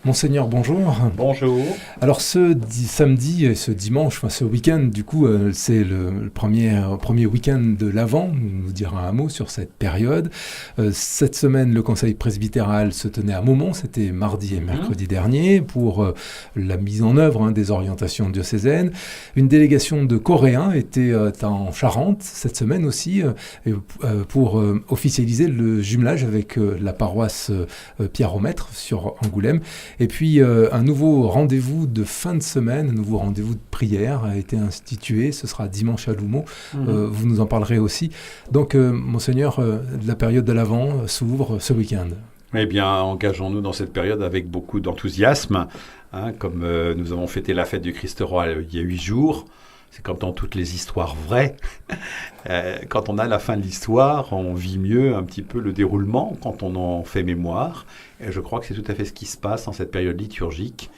Monseigneur, bonjour. Bonjour. Alors samedi et ce dimanche, enfin ce week-end, du coup, c'est le premier week-end de l'Avent. On vous dira un mot sur cette période. Cette semaine, le conseil presbytéral se tenait à Maumont, c'était mardi et mercredi dernier, pour la mise en œuvre des orientations diocésaines. Une délégation de Coréens était en Charente cette semaine aussi, pour officialiser le jumelage avec la paroisse Pierre-Maître sur Angoulême. Et puis, un nouveau rendez-vous de fin de semaine, un nouveau rendez-vous de prière a été institué. Ce sera dimanche à Loumo. Vous nous en parlerez aussi. Donc, Monseigneur, la période de l'Avent s'ouvre ce week-end. Eh bien, engageons-nous dans cette période avec beaucoup d'enthousiasme. Comme nous avons fêté la fête du Christ roi il y a 8 jours. C'est comme dans toutes les histoires vraies. Quand on a la fin de l'histoire, on vit mieux un petit peu le déroulement quand on en fait mémoire. Et je crois que c'est tout à fait ce qui se passe dans cette période liturgique.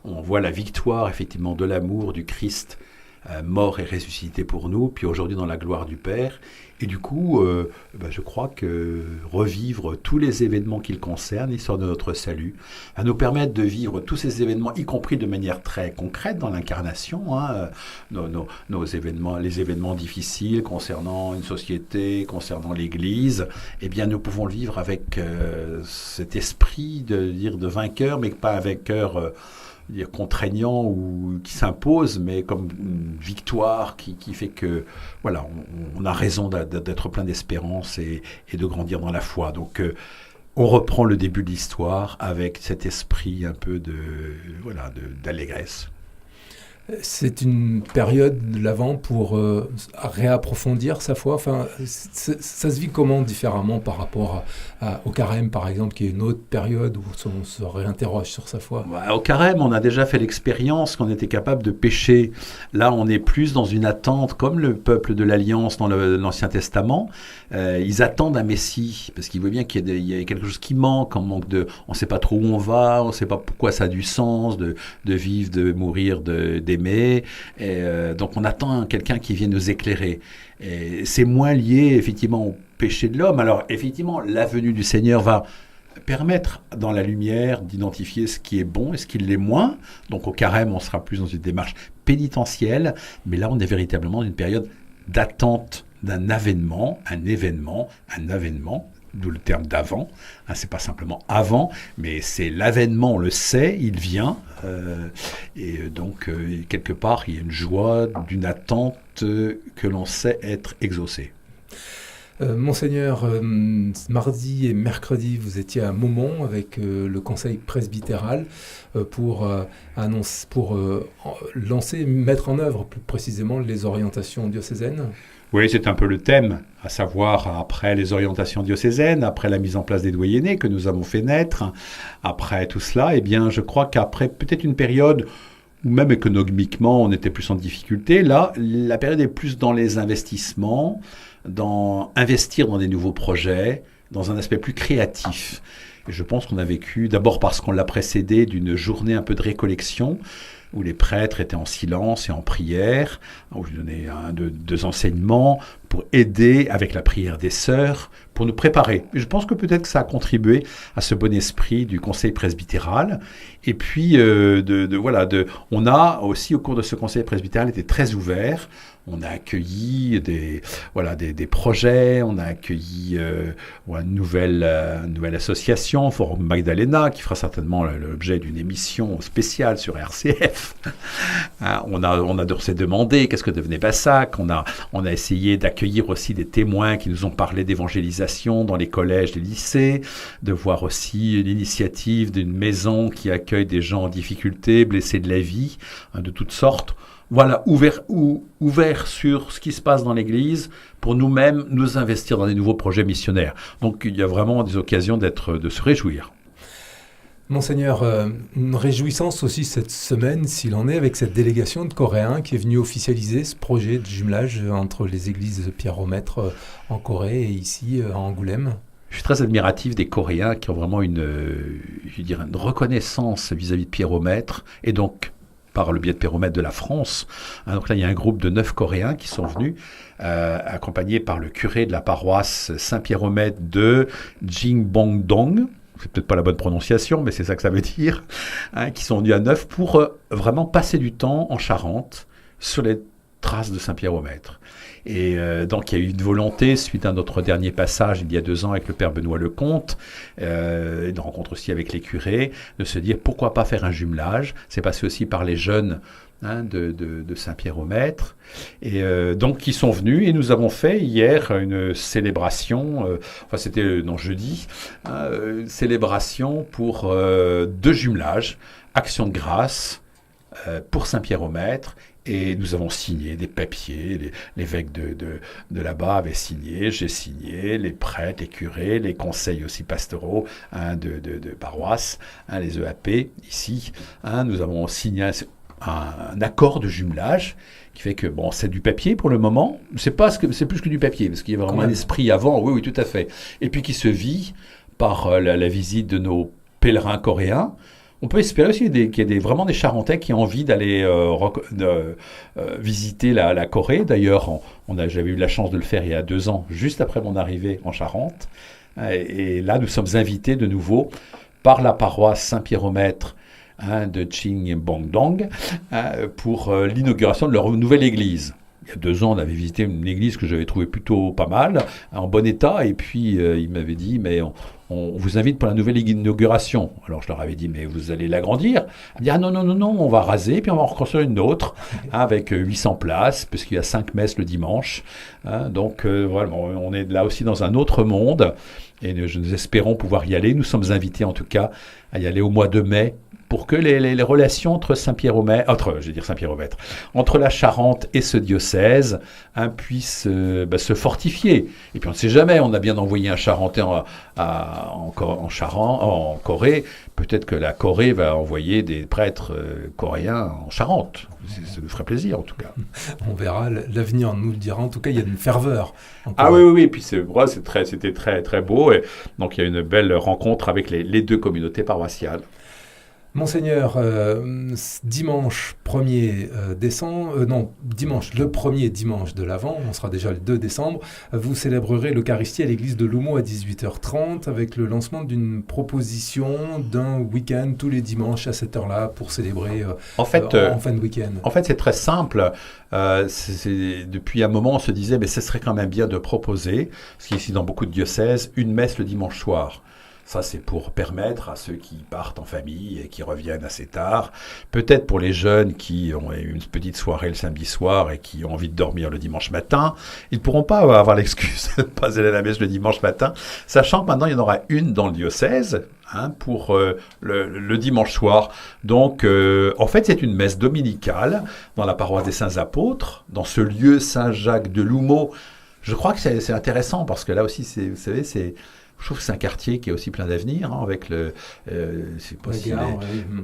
On voit la victoire, effectivement, de l'amour du Christ mort et ressuscité pour nous, puis aujourd'hui dans la gloire du Père. Et du coup, je crois que revivre tous les événements qui le concernent, l'histoire de notre salut, va nous permettre de vivre tous ces événements, y compris de manière très concrète dans l'incarnation, nos événements, les événements difficiles concernant une société, concernant l'Église. Eh bien, nous pouvons le vivre avec cet esprit de vainqueur, mais pas un vainqueur contraignant ou qui s'impose, mais comme une victoire qui fait que voilà, on a raison d'être plein d'espérance et de grandir dans la foi. Donc on reprend le début de l'histoire avec cet esprit un peu d'allégresse. C'est une période de l'Avent pour réapprofondir sa foi. Enfin, ça se vit comment différemment par rapport au Carême, par exemple, qui est une autre période où on se réinterroge sur sa foi. Au Carême, on a déjà fait l'expérience qu'on était capable de pécher. Là, on est plus dans une attente, comme le peuple de l'Alliance dans l'Ancien Testament. Ils attendent un Messie, parce qu'ils voient bien qu'il y a quelque chose qui manque, on ne sait pas trop où on va, on ne sait pas pourquoi ça a du sens de vivre, de mourir, d'aimer. Donc on attend quelqu'un qui vienne nous éclairer. Et c'est moins lié effectivement au péché de l'homme. Alors effectivement, la venue du Seigneur va permettre dans la lumière d'identifier ce qui est bon et ce qui l'est moins. Donc au Carême, on sera plus dans une démarche pénitentielle, mais là on est véritablement dans une période d'attente d'un avènement, un événement, d'où le terme d'avant. C'est pas simplement avant, mais c'est l'avènement, on le sait, il vient. Donc, quelque part, il y a une joie d'une attente que l'on sait être exaucée. Monseigneur, mardi et mercredi, vous étiez à Maumont avec le conseil presbytéral pour lancer, mettre en œuvre plus précisément les orientations diocésaines. Oui, c'est un peu le thème, à savoir après les orientations diocésaines, après la mise en place des doyennés que nous avons fait naître, après tout cela, eh bien, je crois qu'après peut-être une période où même économiquement on était plus en difficulté, là, la période est plus dans les investissements, dans investir dans des nouveaux projets, dans un aspect plus créatif. Et je pense qu'on a vécu, d'abord parce qu'on l'a précédé d'une journée un peu de récollection, où les prêtres étaient en silence et en prière, où je donnais deux enseignements pour aider avec la prière des sœurs, pour nous préparer. Et je pense que peut-être que ça a contribué à ce bon esprit du conseil presbytéral. Et puis, on a aussi, au cours de ce conseil presbytéral, été très ouvert. On a accueilli des projets, on a accueilli une nouvelle association, Forum Magdalena, qui fera certainement l'objet d'une émission spéciale sur RCF. On s'est demandé qu'est-ce que devenait Bassac. On a essayé d'accueillir aussi des témoins qui nous ont parlé d'évangélisation dans les collèges, les lycées, de voir aussi l'initiative d'une maison qui accueille des gens en difficulté, blessés de la vie, de toutes sortes. Voilà, ouvert sur ce qui se passe dans l'Église pour nous-mêmes nous investir dans des nouveaux projets missionnaires. Donc il y a vraiment des occasions de se réjouir. Monseigneur, une réjouissance aussi cette semaine, s'il en est, avec cette délégation de Coréens qui est venue officialiser ce projet de jumelage entre les églises Pierre-Maître en Corée et ici à Angoulême. Je suis très admiratif des Coréens qui ont vraiment une reconnaissance vis-à-vis de Pierre-Maître et donc par le biais de Pierre-Maître de la France. Donc là, il y a un groupe de 9 Coréens qui sont venus, accompagnés par le curé de la paroisse Saint-Pierre-Maître de Jingbongdong, c'est peut-être pas la bonne prononciation, mais c'est ça que ça veut dire, hein, qui sont venus à Neuf pour vraiment passer du temps en Charente sur les traces de Saint-Pierre-au-Maître. Et donc il y a eu une volonté, suite à notre dernier passage il y a 2 ans avec le père Benoît Lecomte, une rencontre aussi avec les curés, de se dire pourquoi pas faire un jumelage. C'est passé aussi par les jeunes, hein, de Saint-Pierre-au-Maître, et donc qui sont venus, et nous avons fait hier une célébration, enfin c'était jeudi, une célébration pour 2 jumelages, Action de grâce pour Saint-Pierre-au-Maître. Et nous avons signé des papiers, l'évêque de là-bas avait signé, j'ai signé, les prêtres, les curés, les conseils aussi pastoraux, hein, de paroisse, hein, les EAP ici. Hein, nous avons signé un accord de jumelage qui fait que, bon, c'est du papier pour le moment. C'est plus que du papier, parce qu'il y a vraiment un esprit avant, oui, tout à fait. Et puis qui se vit par la visite de nos pèlerins coréens. On peut espérer aussi qu'il y ait vraiment des Charentais qui ont envie d'aller visiter la Corée. D'ailleurs, j'avais eu la chance de le faire il y a 2 ans, juste après mon arrivée en Charente. Et là, nous sommes invités de nouveau par la paroisse Saint-Pierre-au-Maître, hein, de Qingbongdong, pour l'inauguration de leur nouvelle église. Il y a 2 ans, on avait visité une église que j'avais trouvée plutôt pas mal, en bon état, et puis il m'avait dit, mais on vous invite pour la nouvelle inauguration. Alors je leur avais dit, mais vous allez l'agrandir? Il me dit, ah non, on va raser, puis on va en reconstruire une autre, hein, avec 800 places, puisqu'il y a 5 messes le dimanche. Hein, donc voilà, on est là aussi dans un autre monde, et nous espérons pouvoir y aller. Nous sommes invités en tout cas à y aller au mois de mai, pour que les relations entre Saint-Pierre-au-Maître, entre la Charente et ce diocèse, hein, puissent se fortifier. Et puis on ne sait jamais, on a bien envoyé un Charentais en Corée, peut-être que la Corée va envoyer des prêtres coréens en Charente. Ça nous ferait plaisir en tout cas. On verra, l'avenir nous le dira. En tout cas, il y a une ferveur. Ah oui, et puis c'était très très beau. Et donc il y a une belle rencontre avec les 2 communautés paroissiales. Monseigneur, dimanche 1er décembre, dimanche, le premier dimanche de l'Avent, on sera déjà le 2 décembre, vous célébrerez l'Eucharistie à l'église de Loumo à 18h30 avec le lancement d'une proposition d'un week-end tous les dimanches à cette heure-là pour célébrer en fin de week-end. En fait, c'est très simple. Depuis un moment, on se disait, mais ce serait quand même bien de proposer, ce qui est ici dans beaucoup de diocèses, une messe le dimanche soir. Ça, c'est pour permettre à ceux qui partent en famille et qui reviennent assez tard, peut-être pour les jeunes qui ont eu une petite soirée le samedi soir et qui ont envie de dormir le dimanche matin, ils ne pourront pas avoir l'excuse de ne pas aller à la messe le dimanche matin, sachant que maintenant, il y en aura une dans le diocèse, hein, pour le dimanche soir. Donc, en fait, c'est une messe dominicale dans la paroisse des Saints-Apôtres, dans ce lieu Saint-Jacques de Loumo. Je crois que c'est intéressant parce que là aussi, vous savez, je trouve que c'est un quartier qui est aussi plein d'avenir, hein, avec c'est pas si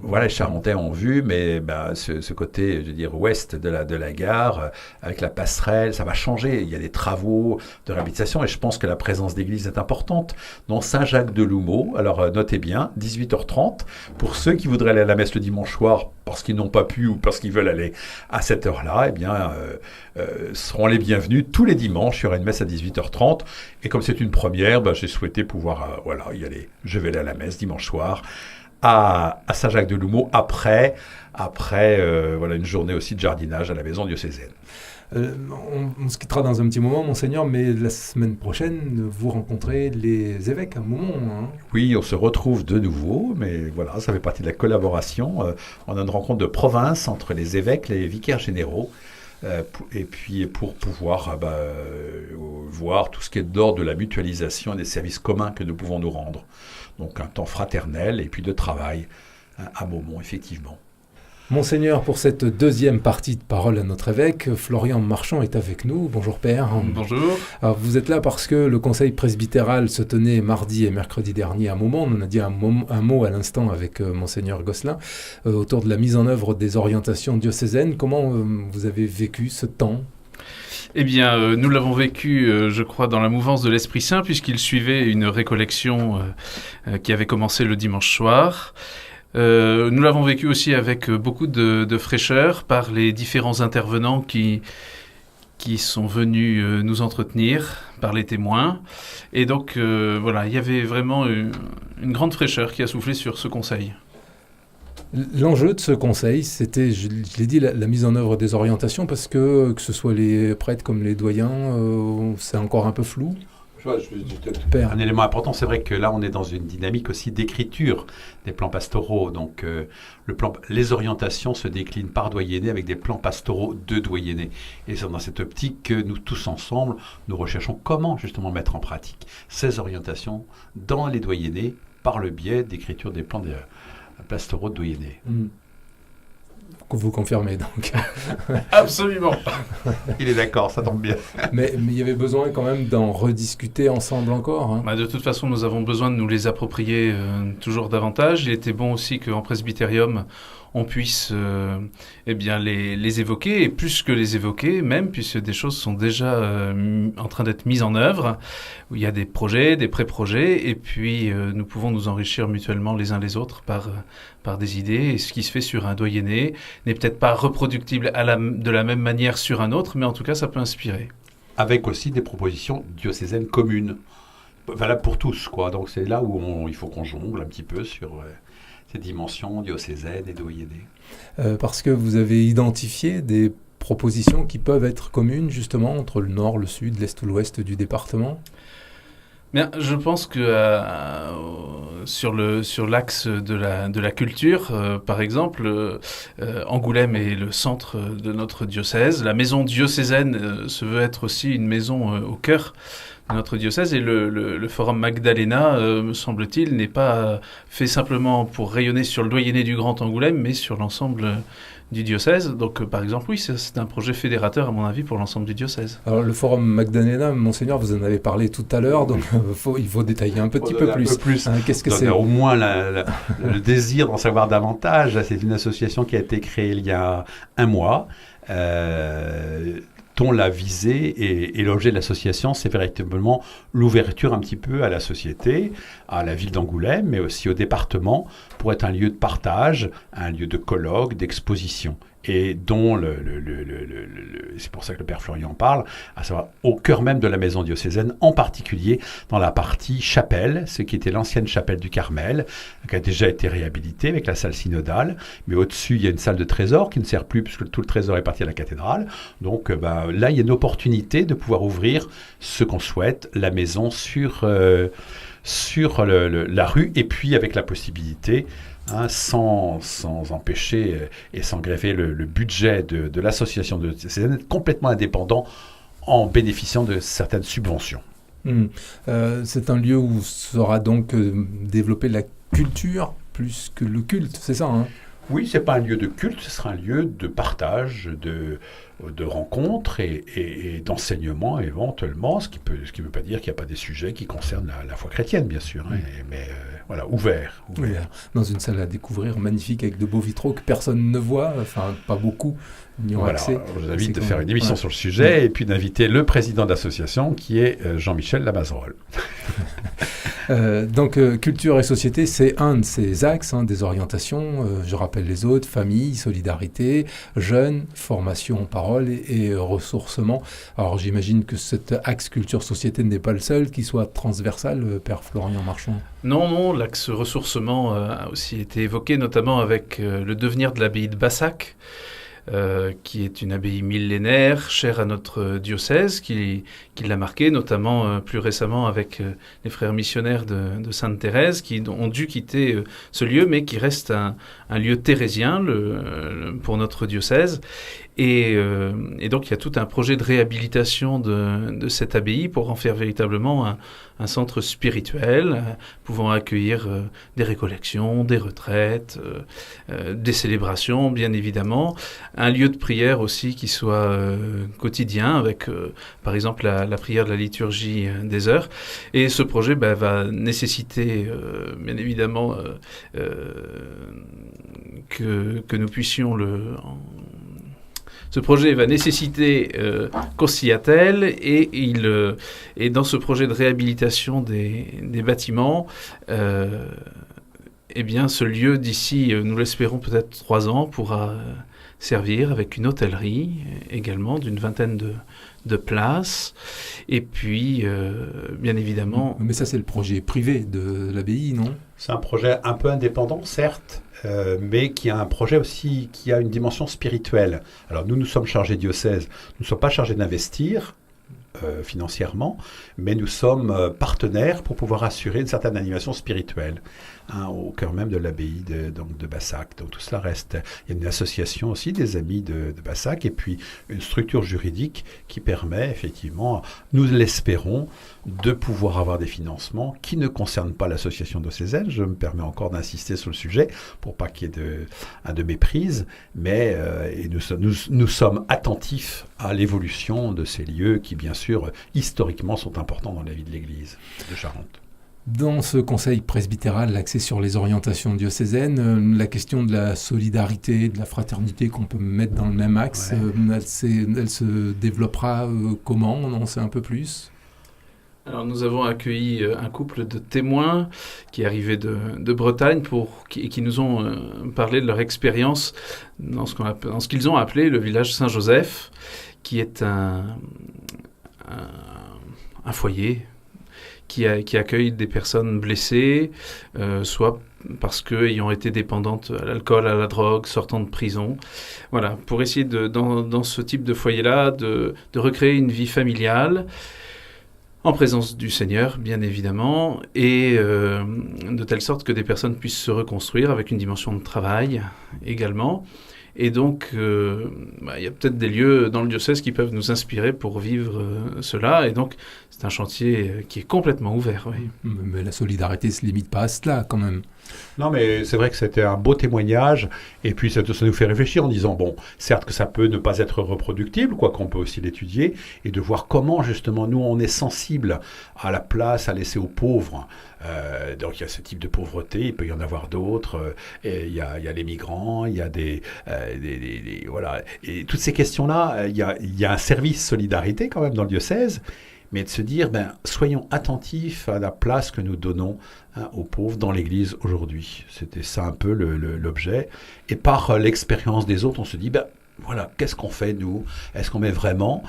voilà, les Charentais ont vu, mais ce côté, je veux dire, ouest de la gare, avec la passerelle, ça va changer. Il y a des travaux de réhabilitation et je pense que la présence d'église est importante. Dans Saint-Jacques-de-Loumo, alors notez bien, 18h30, pour ceux qui voudraient aller à la messe le dimanche soir parce qu'ils n'ont pas pu ou parce qu'ils veulent aller à cette heure-là, eh bien, seront les bienvenus. Tous les dimanches, il y aura une messe à 18h30. Et comme c'est une première, j'ai souhaité pouvoir y aller. Je vais aller à la messe dimanche soir à Saint-Jacques-de-Loumo après une journée aussi de jardinage à la maison diocésaine. On se quittera dans un petit moment, Monseigneur, mais la semaine prochaine, vous rencontrez les évêques à Montmont. Hein. Oui, on se retrouve de nouveau, mais voilà, ça fait partie de la collaboration. On a une rencontre de province entre les évêques, les vicaires généraux, et puis pour pouvoir voir tout ce qui est d'ordre de la mutualisation et des services communs que nous pouvons nous rendre. Donc un temps fraternel et puis de travail, hein, à Montmont, effectivement. Monseigneur, pour cette deuxième partie de parole à notre évêque, Florian Marchand est avec nous. Bonjour Père. Bonjour. Alors, vous êtes là parce que le conseil presbytéral se tenait mardi et mercredi dernier à Montmont. On en a dit un mot à l'instant avec Monseigneur Gosselin autour de la mise en œuvre des orientations diocésaines. Comment vous avez vécu ce temps ? Eh bien, nous l'avons vécu, je crois, dans la mouvance de l'Esprit Saint, puisqu'il suivait une récollection qui avait commencé le dimanche soir. Nous l'avons vécu aussi avec beaucoup de fraîcheur par les différents intervenants qui qui sont venus nous entretenir par les témoins. Et donc, voilà, il y avait vraiment une grande fraîcheur qui a soufflé sur ce conseil. L'enjeu de ce conseil, c'était, je l'ai dit, la mise en œuvre des orientations, parce que ce soit les prêtres comme les doyens, c'est encore un peu flou. Un élément important, c'est vrai que là, on est dans une dynamique aussi d'écriture des plans pastoraux. Donc, les orientations se déclinent par doyenné avec des plans pastoraux de doyenné. Et c'est dans cette optique que nous, tous ensemble, nous recherchons comment justement mettre en pratique ces orientations dans les doyennés par le biais d'écriture des plans pastoraux de doyenné. Vous confirmez donc. Absolument. Il est d'accord, ça tombe bien. mais il y avait besoin quand même d'en rediscuter ensemble encore. Hein. De toute façon, nous avons besoin de nous les approprier toujours davantage. Il était bon aussi qu'en presbytérium, on puisse les évoquer, et plus que les évoquer même, puisque des choses sont déjà en train d'être mises en œuvre, où il y a des projets, des pré-projets, et puis nous pouvons nous enrichir mutuellement les uns les autres par des idées. Et ce qui se fait sur un doyenné n'est peut-être pas reproductible de la même manière sur un autre, mais en tout cas, ça peut inspirer. Avec aussi des propositions diocésaines communes, valables pour tous, quoi. Donc c'est là où il faut qu'on jongle un petit peu sur ces dimensions diocésaines et doyennées. Parce que vous avez identifié des propositions qui peuvent être communes justement entre le nord, le sud, l'est ou l'ouest du département. Bien, je pense que sur l'axe de la culture, par exemple, Angoulême est le centre de notre diocèse. La maison diocésaine se veut être aussi une maison au cœur de notre diocèse, et le Forum Magdalena, me semble-t-il, n'est pas fait simplement pour rayonner sur le doyenné du Grand Angoulême, mais sur l'ensemble du diocèse. Donc, par exemple, oui, c'est un projet fédérateur, à mon avis, pour l'ensemble du diocèse. Alors, le Forum Magdalena, Monseigneur, vous en avez parlé tout à l'heure, donc il faut détailler un petit peu plus. Hein, qu'est-ce que c'est ? Au moins le désir d'en savoir davantage. C'est une association qui a été créée il y a un mois, dont la visée et l'objet de l'association, c'est véritablement l'ouverture un petit peu à la société, à la ville d'Angoulême, mais aussi au département, pour être un lieu de partage, un lieu de colloque, d'exposition, et dont c'est pour ça que le Père Florian parle, à savoir au cœur même de la maison diocésaine, en particulier dans la partie chapelle, ce qui était l'ancienne chapelle du Carmel, qui a déjà été réhabilitée avec la salle synodale, mais au-dessus il y a une salle de trésor qui ne sert plus puisque tout le trésor est parti à la cathédrale. Donc là il y a une opportunité de pouvoir ouvrir ce qu'on souhaite, la maison sur la rue, et puis avec la possibilité, sans empêcher et sans grever le budget de l'association de diocésaine, d'être complètement indépendant en bénéficiant de certaines subventions. C'est un lieu où sera donc développé la culture plus que le culte, c'est ça, hein ? Oui, ce n'est pas un lieu de culte, ce sera un lieu de partage, de rencontres et d'enseignement éventuellement, ce qui veut pas dire qu'il n'y a pas des sujets qui concernent la foi chrétienne, bien sûr, mais voilà, ouvert. Oui, dans une salle à découvrir magnifique avec de beaux vitraux que personne ne voit, enfin pas beaucoup n'y ont accès. Je vous invite de faire une émission sur le sujet et puis d'inviter le président de l'association qui est Jean-Michel Lamazerolle. Donc culture et société, c'est un de ces axes, des orientations. Je rappelle les autres: famille, solidarité, jeunes, formation, parole et ressourcement. Alors j'imagine que cet axe culture-société n'est pas le seul qui soit transversal, Père Florian Marchand. Non, l'axe ressourcement a aussi été évoqué, notamment avec le devenir de l'abbaye de Bassac, qui est une abbaye millénaire, chère à notre diocèse, qui l'a marqué, notamment plus récemment avec les frères missionnaires de Sainte-Thérèse, qui ont dû quitter ce lieu, mais qui reste un lieu thérésien pour notre diocèse. Et donc, il y a tout un projet de réhabilitation de cette abbaye pour en faire véritablement un centre spirituel, pouvant accueillir des récollections, des retraites, des célébrations, bien évidemment. Un lieu de prière aussi qui soit quotidien, avec, par exemple, la prière de la liturgie des heures. Et ce projet va nécessiter, bien évidemment, que nous puissions Ce projet va nécessiter qu'on s'y attelle, et dans ce projet de réhabilitation des bâtiments, eh bien, ce lieu d'ici, nous l'espérons peut-être 3 ans, pourra servir avec une hôtellerie également d'une 20aine de places. Et puis, bien évidemment... Mais ça, c'est le projet privé de l'abbaye, non ? C'est un projet un peu indépendant, certes, mais qui a un projet aussi qui a une dimension spirituelle. Alors nous sommes chargés diocèse, nous ne sommes pas chargés d'investir financièrement, mais nous sommes partenaires pour pouvoir assurer une certaine animation spirituelle au cœur même de l'abbaye de Bassac. Donc tout cela reste... Il y a une association aussi des amis de Bassac et puis une structure juridique qui permet effectivement, nous l'espérons, de pouvoir avoir des financements qui ne concernent pas l'association diocésaine. Je me permets encore d'insister sur le sujet pour pas qu'il y ait de méprise, mais et nous sommes attentifs à l'évolution de ces lieux qui, bien sûr, historiquement sont importants dans la vie de l'Église de Charente. Dans ce conseil presbytéral axé sur les orientations diocésaines, la question de la solidarité, de la fraternité qu'on peut mettre dans le même axe, elle se développera comment ? On en sait un peu plus ? Alors nous avons accueilli un couple de témoins qui arrivaient de Bretagne qui nous ont parlé de leur expérience dans ce qu'ils ont appelé le village Saint-Joseph, qui est un foyer qui accueille des personnes blessées, soit parce qu'ayant été dépendantes à l'alcool, à la drogue, sortant de prison. Voilà, pour essayer dans ce type de foyer-là de recréer une vie familiale, en présence du Seigneur, bien évidemment, et de telle sorte que des personnes puissent se reconstruire avec une dimension de travail également. Et donc, il y a peut-être des lieux dans le diocèse qui peuvent nous inspirer pour vivre cela. Et donc, c'est un chantier qui est complètement ouvert. Oui. Mais la solidarité ne se limite pas à cela, quand même. Non, mais c'est vrai que c'était un beau témoignage. Et puis, ça nous fait réfléchir en disant, bon, certes que ça peut ne pas être reproductible, quoi qu'on peut aussi l'étudier, et de voir comment, justement, nous, on est sensible à la place à laisser aux pauvres. Donc, il y a ce type de pauvreté, il peut y en avoir d'autres. Il y a les migrants, il y a voilà. Et toutes ces questions-là, il y a un service solidarité, quand même, dans le diocèse. Mais de se dire, soyons attentifs à la place que nous donnons aux pauvres dans l'Église aujourd'hui. C'était ça un peu l'objet. Et par l'expérience des autres, on se dit, voilà, qu'est-ce qu'on fait, nous ? Est-ce qu'on met vraiment,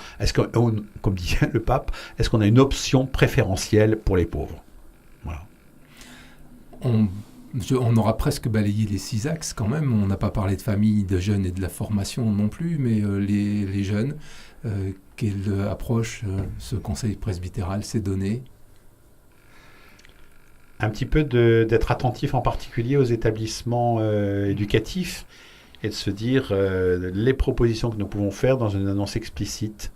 comme disait le pape, est-ce qu'on a une option préférentielle pour les pauvres ? Voilà. On aura presque balayé les 6 axes quand même. On n'a pas parlé de famille, de jeunes et de la formation non plus, mais les jeunes... quelle approche ce conseil presbytéral s'est donné ? Un petit peu d'être attentif en particulier aux établissements éducatifs et de se dire les propositions que nous pouvons faire dans une annonce explicite.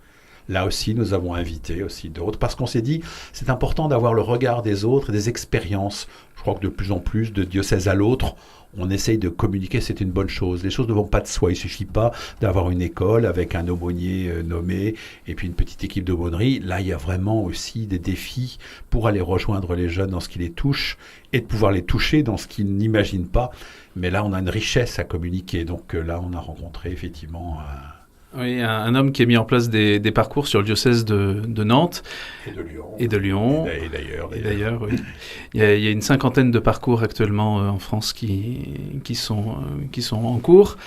Là aussi, nous avons invité aussi d'autres parce qu'on s'est dit c'est important d'avoir le regard des autres et des expériences. Je crois que de plus en plus, de diocèse à l'autre, on essaye de communiquer, c'est une bonne chose. Les choses ne vont pas de soi. Il ne suffit pas d'avoir une école avec un aumônier nommé et puis une petite équipe d'aumônerie. Là, il y a vraiment aussi des défis pour aller rejoindre les jeunes dans ce qui les touche et de pouvoir les toucher dans ce qu'ils n'imaginent pas. Mais là, on a une richesse à communiquer. Donc là, on a rencontré effectivement... Oui, un homme qui a mis en place des parcours sur le diocèse de Nantes et de Lyon. Et d'ailleurs. Oui. Il y a une 50aine de parcours actuellement en France qui sont en cours.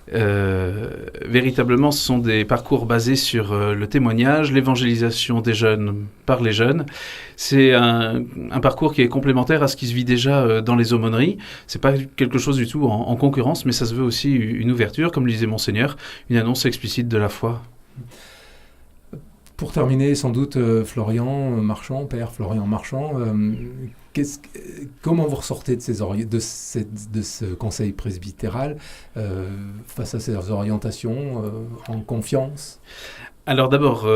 Véritablement, ce sont des parcours basés sur le témoignage, l'évangélisation des jeunes par les jeunes. C'est un parcours qui est complémentaire à ce qui se vit déjà dans les aumôneries. C'est pas quelque chose du tout en concurrence, mais ça se veut aussi une ouverture, comme le disait Monseigneur, une annonce explicite de la foi. Pour terminer, sans doute, Florian Marchand, Père Florian Marchand, comment vous ressortez de ce conseil presbytéral face à ces orientations en confiance ? Alors d'abord,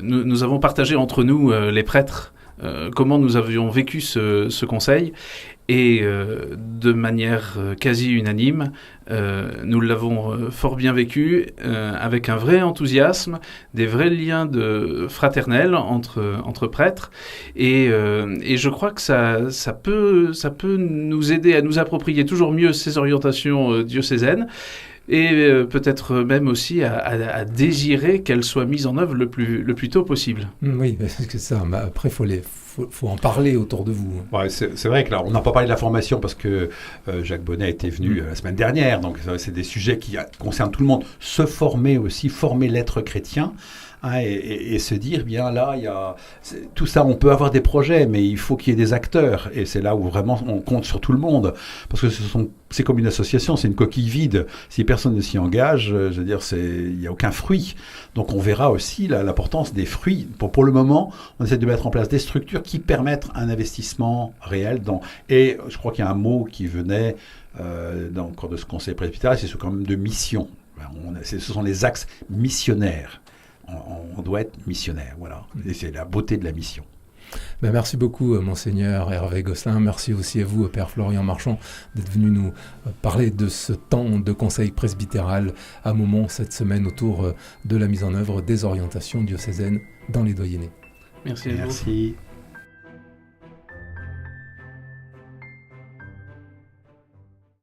nous avons partagé entre nous, les prêtres, comment nous avions vécu ce conseil. Et de manière quasi unanime, nous l'avons fort bien vécu, avec un vrai enthousiasme, des vrais liens fraternels entre prêtres. Et je crois que ça peut nous aider à nous approprier toujours mieux ces orientations diocésaines. et peut-être même aussi à désirer qu'elles soient mises en œuvre le plus tôt possible. Oui, c'est ça. Mais après, faut en parler autour de vous. Ouais, c'est vrai que là, on n'a pas parlé de la formation parce que Jacques Bonnet était venu la semaine dernière, donc c'est des sujets qui concernent tout le monde. Se former aussi, former l'être chrétien. Hein, et se dire, bien là, tout ça, on peut avoir des projets, mais il faut qu'il y ait des acteurs. Et c'est là où vraiment on compte sur tout le monde. Parce que c'est comme une association, c'est une coquille vide. Si personne ne s'y engage, je veux dire, il n'y a aucun fruit. Donc on verra aussi l'importance des fruits. Pour le moment, on essaie de mettre en place des structures qui permettent un investissement réel. Et je crois qu'il y a un mot qui venait dans le cadre de ce conseil presbytéral, c'est quand même de mission. Ce sont les axes missionnaires. On doit être missionnaire, voilà. Et c'est la beauté de la mission. Ben merci beaucoup, Monseigneur Hervé Gosselin. Merci aussi à vous, Père Florian Marchand, d'être venu nous parler de ce temps de conseil presbytéral à Maumont cette semaine autour de la mise en œuvre des orientations diocésaines dans les doyennés. Merci à vous. Merci.